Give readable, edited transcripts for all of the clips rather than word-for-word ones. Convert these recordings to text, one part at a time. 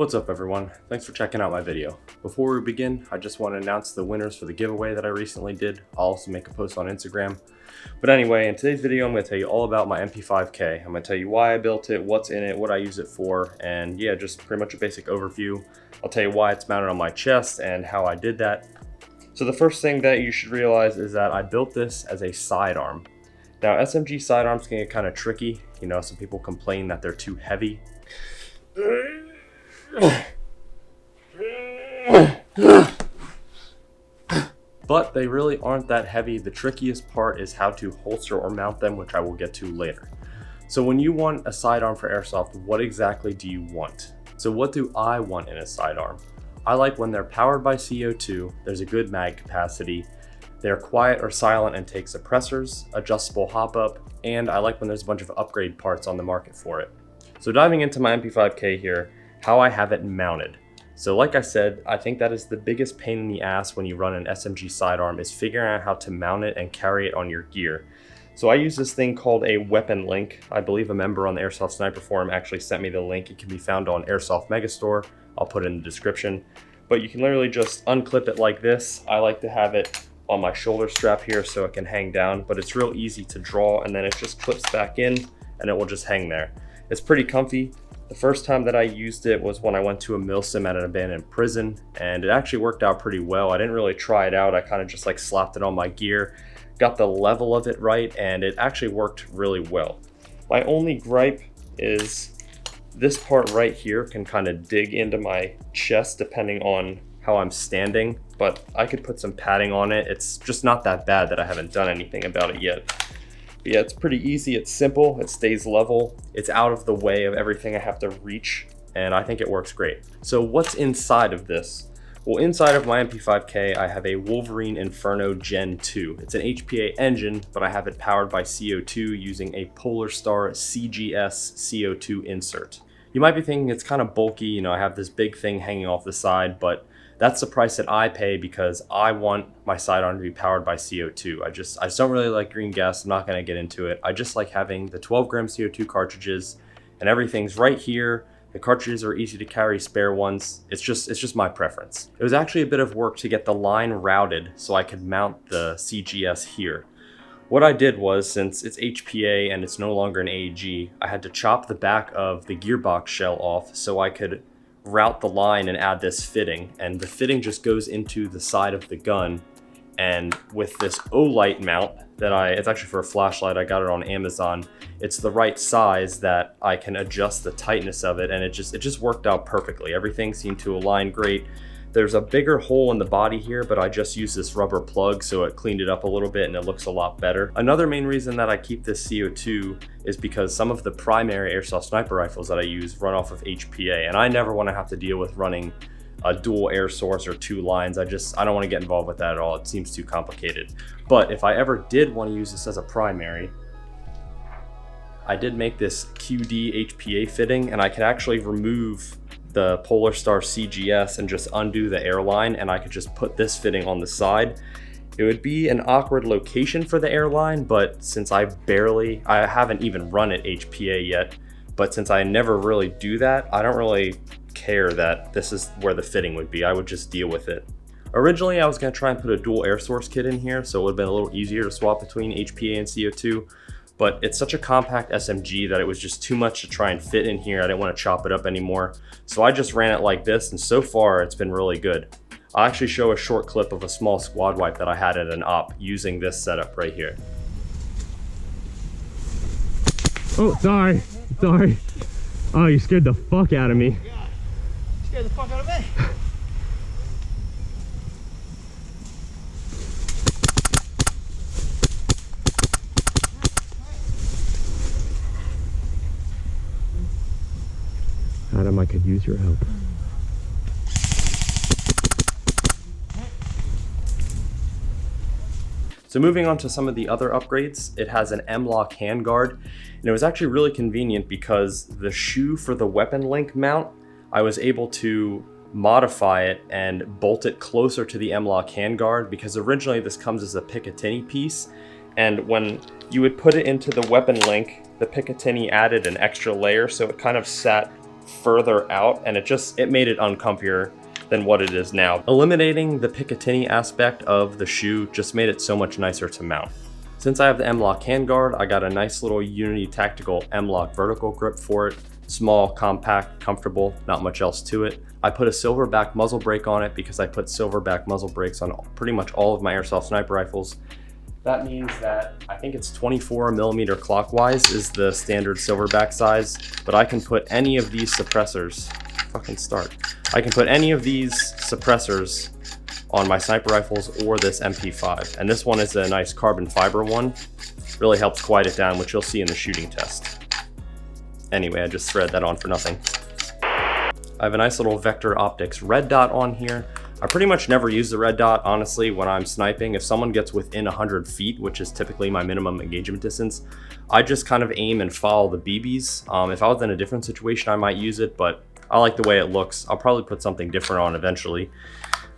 What's up everyone? Thanks for checking out my video. Before we begin, I just want to announce the winners for the giveaway that I recently did. I'll also make a post on Instagram. But anyway, in today's video, I'm going to tell you all about my Mp5k. I'm going to tell you why I built it, what's in it, what I use it for, and yeah, just pretty much a basic overview. I'll tell you why it's mounted on my chest and how I did that. So the first thing that you should realize is that I built this as a sidearm. Now SMG sidearms can get kind of tricky. You know, some people complain that they're too heavy. But they really aren't that heavy. The trickiest part is how to holster or mount them, which I will get to later. So when you want a sidearm for airsoft, what exactly do you want? So what do I want in a sidearm? I like when they're powered by CO2, there's a good mag capacity, they're quiet or silent and take suppressors, adjustable hop-up, and I like when there's a bunch of upgrade parts on the market for it. So diving into my Mp5k here, how I have it mounted. So like I said, I think that is the biggest pain in the ass when you run an SMG sidearm is figuring out how to mount it and carry it on your gear. So I use this thing called a weapon link. I believe a member on the Airsoft Sniper forum actually sent me the link. It can be found on Airsoft Megastore. I'll put it in the description. But you can literally just unclip it like this. I like to have it on my shoulder strap here so it can hang down, but it's real easy to draw and then it just clips back in and it will just hang there. It's pretty comfy. The first time that I used it was when I went to a milsim at an abandoned prison, and it actually worked out pretty well. I didn't really try it out. I kind of just like slapped it on my gear, got the level of it right, and it actually worked really well. My only gripe is this part right here can kind of dig into my chest depending on how I'm standing, but I could put some padding on it. It's just not that bad that I haven't done anything about it yet. But yeah, it's pretty easy, it's simple, it stays level, it's out of the way of everything I have to reach, and I think it works great. So what's inside of this? Well, inside of my Mp5k, I have a Wolverine Inferno Gen2. It's an HPA engine, but I have it powered by CO2 using a PolarStar CGS CO2 insert. You might be thinking it's kind of bulky, you know, I have this big thing hanging off the side, but that's the price that I pay because I want my sidearm to be powered by CO2. I just don't really like green gas. I'm not going to get into it. I just like having the 12-gram CO2 cartridges and everything's right here. The cartridges are easy to carry, spare ones. It's just my preference. It was actually a bit of work to get the line routed so I could mount the CGS here. What I did was, since it's HPA and it's no longer an AEG, I had to chop the back of the gearbox shell off so I could route the line and add this fitting, and the fitting just goes into the side of the gun. And with this Olight mount that it's actually for a flashlight, I got it on Amazon, it's the right size that I can adjust the tightness of it, and it just worked out perfectly. Everything seemed to align great. There's a bigger hole in the body here, but I just used this rubber plug so it cleaned it up a little bit and it looks a lot better. Another main reason that I keep this CO2 is because some of the primary airsoft sniper rifles that I use run off of HPA, and I never want to have to deal with running a dual air source or two lines. I don't want to get involved with that at all. It seems too complicated. But if I ever did want to use this as a primary, I did make this QD HPA fitting, and I can actually remove the PolarStar CGS and just undo the airline, and I could just put this fitting on the side. It would be an awkward location for the airline, but since I haven't even run it HPA yet, but since I never really do that, I don't really care that this is where the fitting would be. I would just deal with it. Originally, I was gonna try and put a dual air source kit in here, so it would have been a little easier to swap between HPA and CO2, but it's such a compact SMG that it was just too much to try and fit in here. I didn't want to chop it up anymore. So I just ran it like this, and so far it's been really good. I'll actually show a short clip of a small squad wipe that I had at an op using this setup right here. Oh, sorry. Oh, you scared the fuck out of me. Yeah, you scared the fuck out of me. Adam, I could use your help. So moving on to some of the other upgrades, it has an M-lok handguard, and it was actually really convenient because the shoe for the weapon link mount, I was able to modify it and bolt it closer to the M-lok handguard, because originally this comes as a Picatinny piece, and when you would put it into the weapon link, the Picatinny added an extra layer, so it kind of sat further out, and it made it uncomfier than what it is now. Eliminating the Picatinny aspect of the shoe just made it so much nicer to mount. Since I have the M-lok handguard, I got a nice little Unity Tactical M-lok vertical grip for it. Small, compact, comfortable, not much else to it. I put a silverback muzzle brake on it because I put silverback muzzle brakes on pretty much all of my airsoft sniper rifles. That means that I think it's 24mm clockwise is the standard silverback size, but I can put any of these suppressors, I can put any of these suppressors on my sniper rifles or this MP5. And this one is a nice carbon fiber one. Really helps quiet it down, which you'll see in the shooting test. Anyway, I just threaded that on for nothing. I have a nice little Vector Optics red dot on here. I pretty much never use the red dot, honestly, when I'm sniping. If someone gets within 100 feet, which is typically my minimum engagement distance, I just kind of aim and follow the BBs. If I was in a different situation, I might use it, but I like the way it looks. I'll probably put something different on eventually.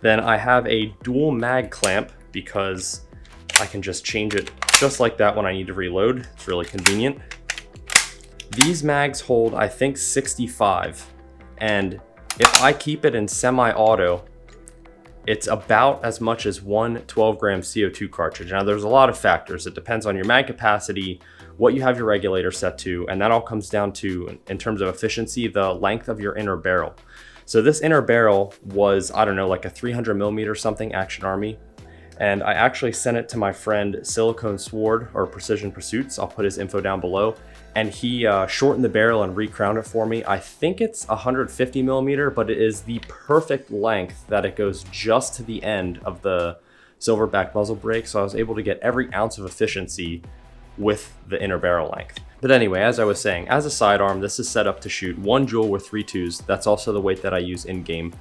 Then I have a dual mag clamp because I can just change it just like that when I need to reload. It's really convenient. These mags hold, I think, 65, and if I keep it in semi-auto, it's about as much as one 12-gram CO2 cartridge. Now, there's a lot of factors. It depends on your mag capacity, what you have your regulator set to, and that all comes down to, in terms of efficiency, the length of your inner barrel. So this inner barrel was, I don't know, like a 300mm something Action Army. And I actually sent it to my friend Silicone Sword, or Precision Pursuits. I'll put his info down below. And he shortened the barrel and re-crowned it for me. I think it's 150mm, but it is the perfect length that it goes just to the end of the silverback muzzle brake. So I was able to get every ounce of efficiency with the inner barrel length. But anyway, as I was saying, as a sidearm, this is set up to shoot 1 joule with 3 2s. That's also the weight that I use in game.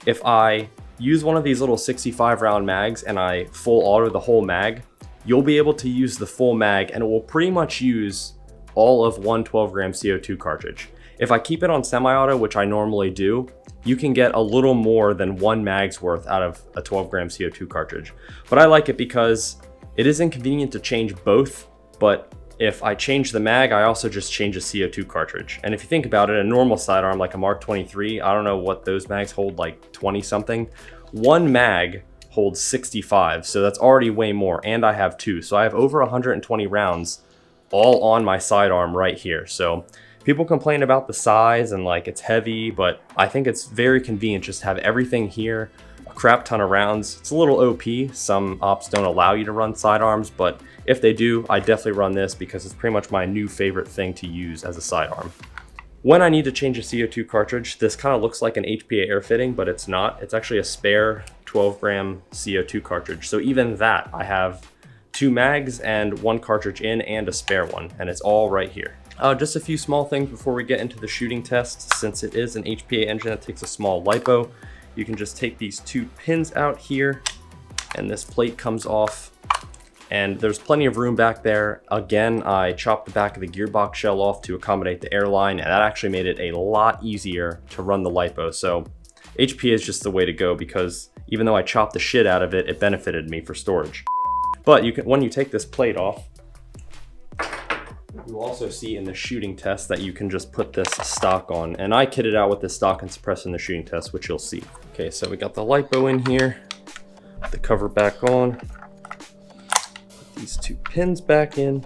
If I use one of these little 65 round mags and I full auto the whole mag, you'll be able to use the full mag and it will pretty much use all of one 12-gram CO2 cartridge. If I keep it on semi-auto, which I normally do, you can get a little more than one mag's worth out of a 12-gram CO2 cartridge. But I like it because it is inconvenient to change both, but if I change the mag, I also just change a CO2 cartridge. And if you think about it, a normal sidearm like a Mark 23, I don't know what those mags hold, like 20 something. One mag holds 65, so that's already way more, and I have 2. So I have over 120 rounds all on my sidearm right here. So people complain about the size and like it's heavy, but I think it's very convenient just to have everything here, a crap ton of rounds. It's a little OP. Some ops don't allow you to run sidearms, but if they do, I definitely run this because it's pretty much my new favorite thing to use as a sidearm. When I need to change a CO2 cartridge, this kind of looks like an HPA air fitting, but it's not. It's actually a spare 12-gram CO2 cartridge. So even that, I have 2 mags and 1 cartridge in and a spare one, and it's all right here. Just a few small things before we get into the shooting test. Since it is an HPA engine that takes a small Lipo, you can just take these 2 pins out here and this plate comes off, and there's plenty of room back there. Again, I chopped the back of the gearbox shell off to accommodate the airline, and that actually made it a lot easier to run the Lipo. So HPA is just the way to go because even though I chopped the shit out of it, it benefited me for storage. But when you take this plate off, you'll also see in the shooting test that you can just put this stock on. And I kitted out with this stock and suppressor in the shooting test, which you'll see. Okay, so we got the Lipo in here, put the cover back on, put these 2 pins back in.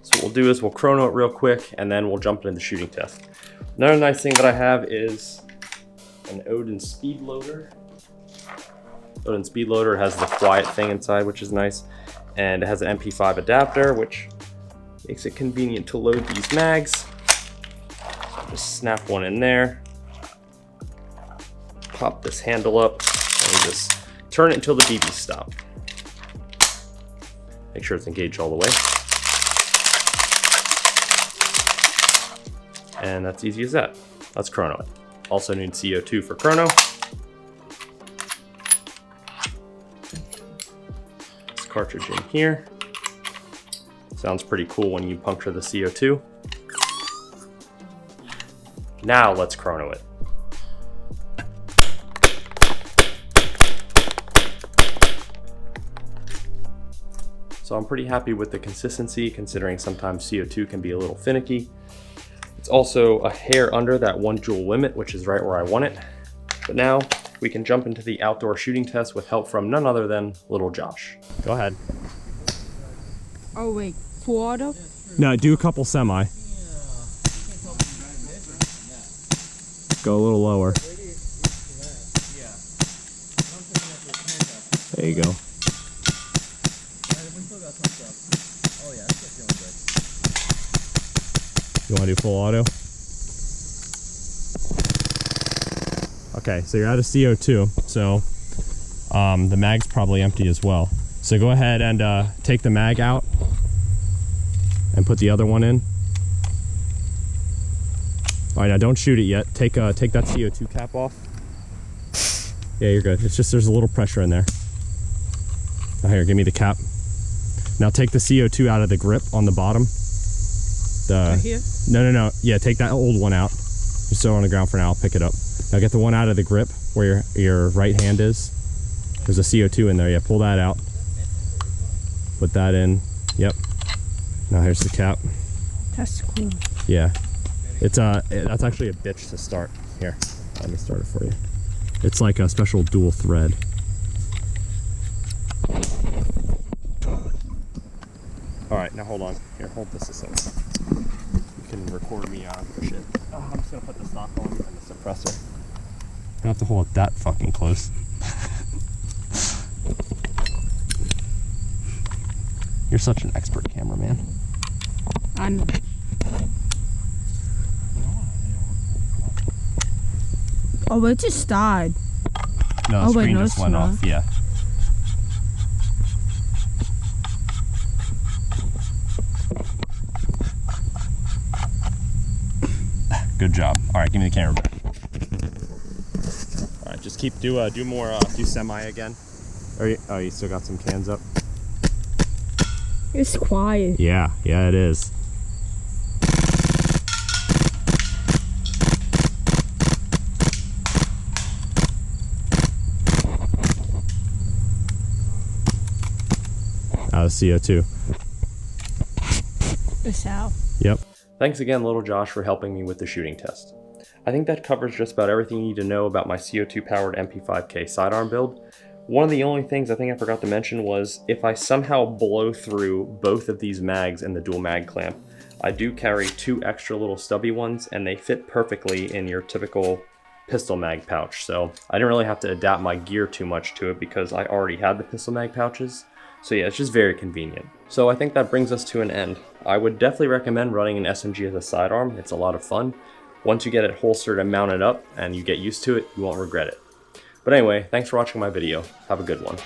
So what we'll do is we'll chrono it real quick and then we'll jump into the shooting test. Another nice thing that I have is an Odin speedloader. Odin speedloader has the quiet thing inside, which is nice, and it has an MP5 adapter, which makes it convenient to load these mags. So just snap one in there, pop this handle up, and just turn it until the BBs stop. Make sure it's engaged all the way. And that's easy as that. Let's chrono it. Also need CO2 for chrono. Cartridge in here. Sounds pretty cool when you puncture the CO2. Now let's chrono it. So I'm pretty happy with the consistency considering sometimes CO2 can be a little finicky. It's also a hair under that 1 joule limit, which is right where I want it. But now we can jump into the outdoor shooting test with help from none other than little Josh. Go ahead. Oh wait, full auto? No, do a couple semi. Go a little lower. There you go. You want to do full auto? Okay, so you're out of CO2, so the mag's probably empty as well. So go ahead and take the mag out and put the other one in. All right, now don't shoot it yet. Take that CO2 cap off. Yeah, you're good. It's just there's a little pressure in there. Now here, give me the cap. Now take the CO2 out of the grip on the bottom. Right here? No. Yeah, take that old one out. Just throw it on the ground for now. I'll pick it up. Now get the one out of the grip where your right hand is. There's a CO2 in there. Yeah, pull that out. Put that in. Yep. Now here's the cap. That's cool. Yeah. It's that's actually a bitch to start. Here, let me start it for you. It's like a special dual thread. All right, now hold on. Here, hold this a second. You can record me on shit. Oh, I'm just gonna put the stock on and the suppressor. You don't have to hold it that fucking close. You're such an expert cameraman. I know. Oh, it just died. No, the screen just went off, yeah. Good job. All right, give me the camera back. All right, just keep do more do semi again. Oh, you still got some cans up? It's quiet. Yeah, it is. Out of CO2. It's out. Yep. Thanks again, little Josh, for helping me with the shooting test. I think that covers just about everything you need to know about my CO2 powered Mp5k sidearm build. One of the only things I think I forgot to mention was if I somehow blow through both of these mags in the dual mag clamp, I do carry 2 extra little stubby ones and they fit perfectly in your typical pistol mag pouch. So I didn't really have to adapt my gear too much to it because I already had the pistol mag pouches. So yeah, it's just very convenient. So I think that brings us to an end. I would definitely recommend running an SMG as a sidearm. It's a lot of fun. Once you get it holstered and mounted up and you get used to it, you won't regret it. But anyway, thanks for watching my video. Have a good one.